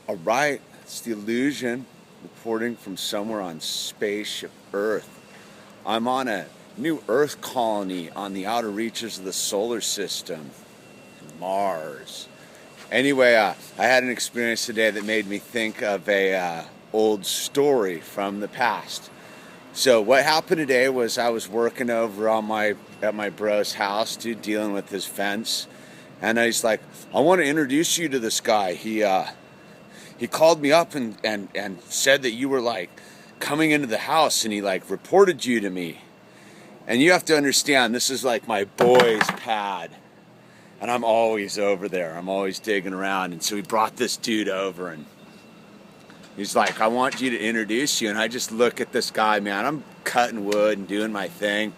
All right, it's the Illusion reporting from somewhere on spaceship Earth. I'm on a new Earth colony on the outer reaches of the solar system, Mars. Anyway, I had an experience today that made me think of a old story from the past. So what happened today was I was working over on at my bro's house, dude, dealing with his fence, and he's like, "I want to introduce you to this guy. He called me up and said that you were like coming into the house, and he like reported you to me. And you have to understand, this is like my boy's pad, and I'm always over there. I'm always digging around. And so he brought this dude over, and he's like, "I want you to introduce you." And I just look at this guy, man. I'm cutting wood and doing my thing,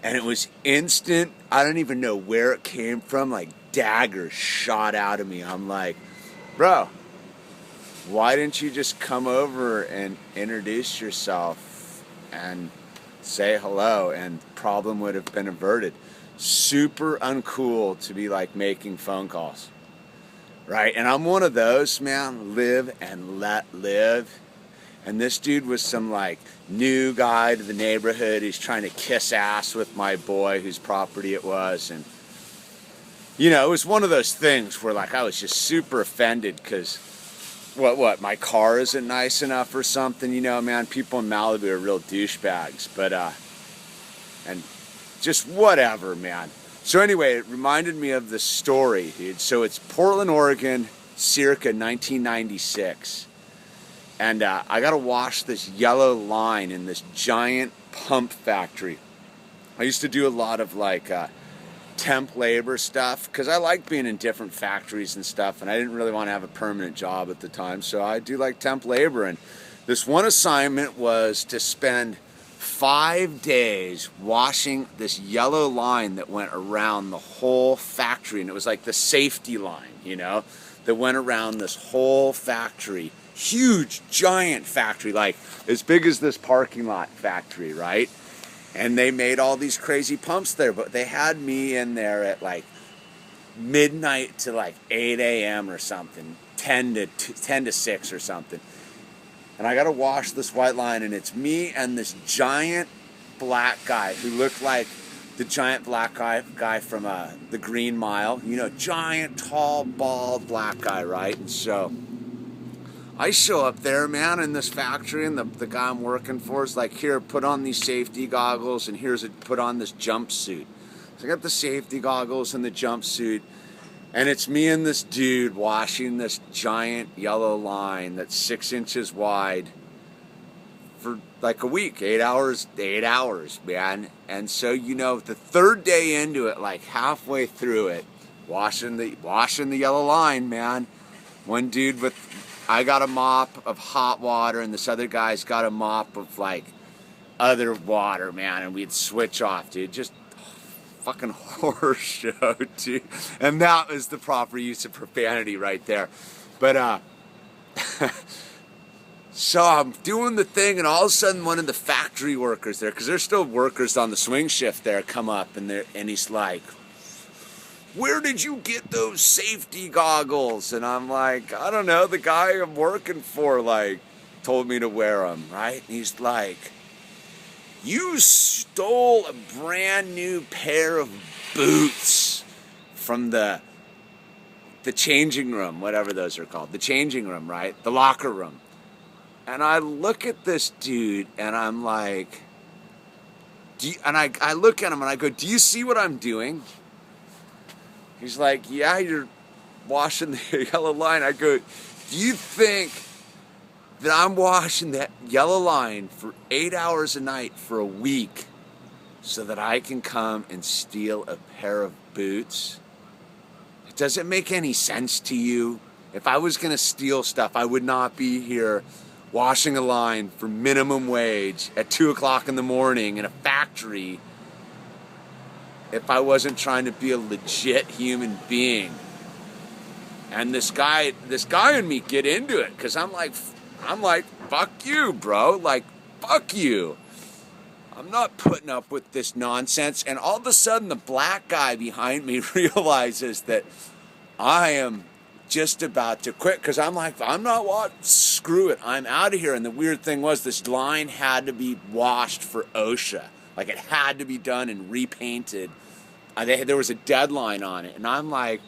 and it was instant. I don't even know where it came from. Like daggers shot out of me. I'm like, "Bro, why didn't you just come over and introduce yourself and say hello, and problem would have been averted." Super uncool to be like making phone calls, right? And I'm one of those, man, live and let live. And this dude was some like new guy to the neighborhood. He's trying to kiss ass with my boy whose property it was. And you know, it was one of those things where like I was just super offended because what my car isn't nice enough or something, you know, man. People in Malibu are real douchebags, but and just whatever, man. So anyway, it reminded me of the story, dude. So it's Portland, Oregon, circa 1996, and I gotta wash this yellow line in this giant pump factory. I used to do a lot of like temp labor stuff because I like being in different factories and stuff, and I didn't really want to have a permanent job at the time, so I do like temp labor. And this one assignment was to spend 5 days washing this yellow line that went around the whole factory, and it was like the safety line, you know, that went around this whole factory. Huge, giant factory, like as big as this parking lot factory, right? And they made all these crazy pumps there, but they had me in there at like midnight to like 8 a.m. or something, 10 to 6 or something. And I got to wash this white line, and it's me and this giant black guy who looked like the giant black guy from The Green Mile. You know, giant, tall, bald black guy, right? And so I show up there, man, in this factory, and the guy I'm working for is like, "Here, put on these safety goggles, and put on this jumpsuit." So I got the safety goggles and the jumpsuit, and it's me and this dude washing this giant yellow line that's 6 inches wide for like a week, 8 hours, man. And so, you know, the third day into it, like halfway through it, washing the yellow line, man. One dude I got a mop of hot water, and this other guy's got a mop of like other water, man, and we'd switch off, dude. Just fucking horror show, dude. And that was the proper use of profanity right there. But so I'm doing the thing, and all of a sudden one of the factory workers there, because there's still workers on the swing shift there, come up, and he's like, "Where did you get those safety goggles?" And I'm like, "I don't know, the guy I'm working for like told me to wear them," right? And he's like, "You stole a brand new pair of boots from the changing room," whatever those are called, the changing room, right? The locker room. And I look at this dude, and I'm like, I look at him and I go, "Do you see what I'm doing?" He's like, "Yeah, you're washing the yellow line." I go, "Do you think that I'm washing that yellow line for 8 hours a night for a week so that I can come and steal a pair of boots? Does it make any sense to you? If I was going to steal stuff, I would not be here washing a line for minimum wage at 2 o'clock in the morning in a factory if I wasn't trying to be a legit human being." And this guy and me get into it, because I'm like, "Fuck you, bro. Like, fuck you. I'm not putting up with this nonsense." And all of a sudden, the black guy behind me realizes that I am just about to quit because I'm like, I'm not what, screw it, I'm out of here. And the weird thing was, this line had to be washed for OSHA. Like, it had to be done and repainted. There was a deadline on it, and I'm like,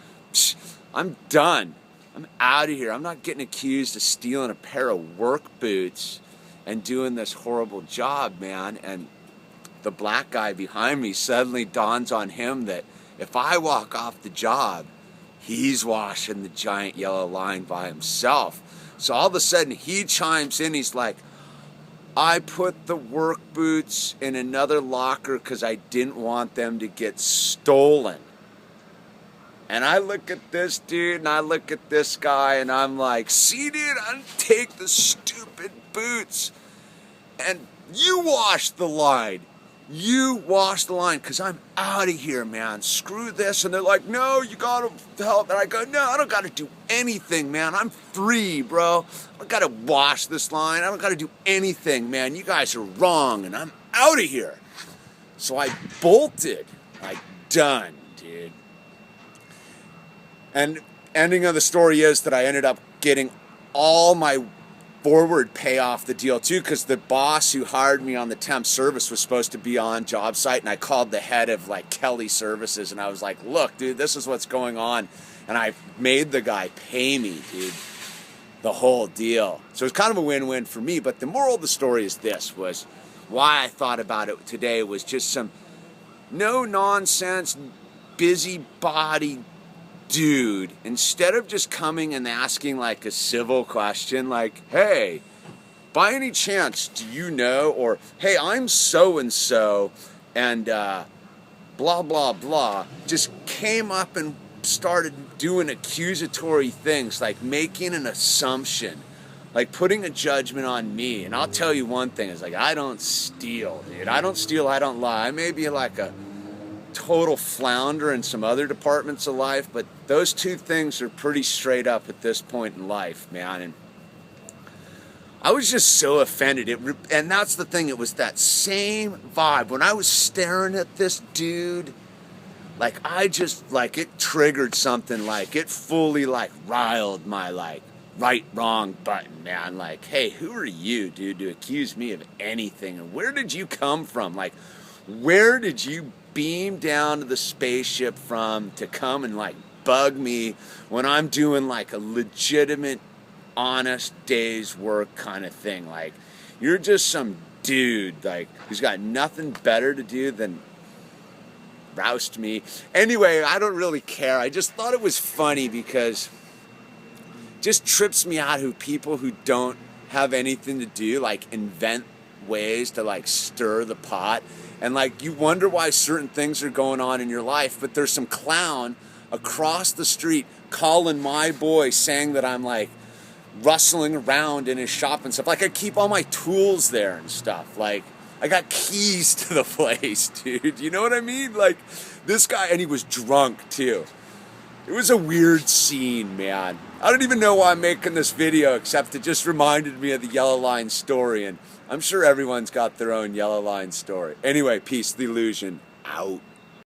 I'm done. I'm out of here. I'm not getting accused of stealing a pair of work boots and doing this horrible job, man. And the black guy behind me, suddenly dawns on him that if I walk off the job, he's washing the giant yellow line by himself. So all of a sudden he chimes in. He's like, I put the work boots in another locker because I didn't want them to get stolen. And I look at this dude and I look at this guy and I'm like, see, dude, I take the stupid boots and you wash the line. You wash the line because I'm out of here, man. Screw this. And they're like, no, you got to help. And I go, no, I don't got to do anything, man. I'm free, bro. I don't got to wash this line. I don't got to do anything, man. You guys are wrong and I'm out of here. So I bolted. Done, dude. And ending of the story is that I ended up getting all my forward pay off the deal too, because the boss who hired me on the temp service was supposed to be on job site, and I called the head of like Kelly Services and I was like, look, dude, this is what's going on. And I made the guy pay me, dude, the whole deal. So it's kind of a win-win for me. But the moral of the story is this, was why I thought about it today was just some no nonsense busybody dude, instead of just coming and asking like a civil question like, hey, by any chance do you know, or hey, I'm so and so and blah blah blah, just came up and started doing accusatory things, like making an assumption, like putting a judgment on me. And I'll tell you one thing, is like, I don't steal, dude. I don't steal, I don't lie. I may be like a total flounder in some other departments of life, but those two things are pretty straight up at this point in life, man. And I was just so offended. And that's the thing, it was that same vibe when I was staring at this dude. Like, I just, like, it triggered something, like it fully like riled my like right wrong button, man. Like, hey, who are you, dude, to accuse me of anything? And where did you come from? Like, where did you beam down to the spaceship from to come and like bug me when I'm doing like a legitimate, honest day's work kind of thing? Like, you're just some dude like who's got nothing better to do than roust me. Anyway, I don't really care. I just thought it was funny because it just trips me out who people who don't have anything to do like invent ways to like stir the pot. And like, you wonder why certain things are going on in your life, but there's some clown across the street calling my boy, saying that I'm like rustling around in his shop and stuff. Like, I keep all my tools there and stuff. Like, I got keys to the place, dude. You know what I mean? Like, this guy, and he was drunk too. It was a weird scene, man. I don't even know why I'm making this video, except it just reminded me of the Yellow Line story, and I'm sure everyone's got their own Yellow Line story. Anyway, peace, the illusion, out.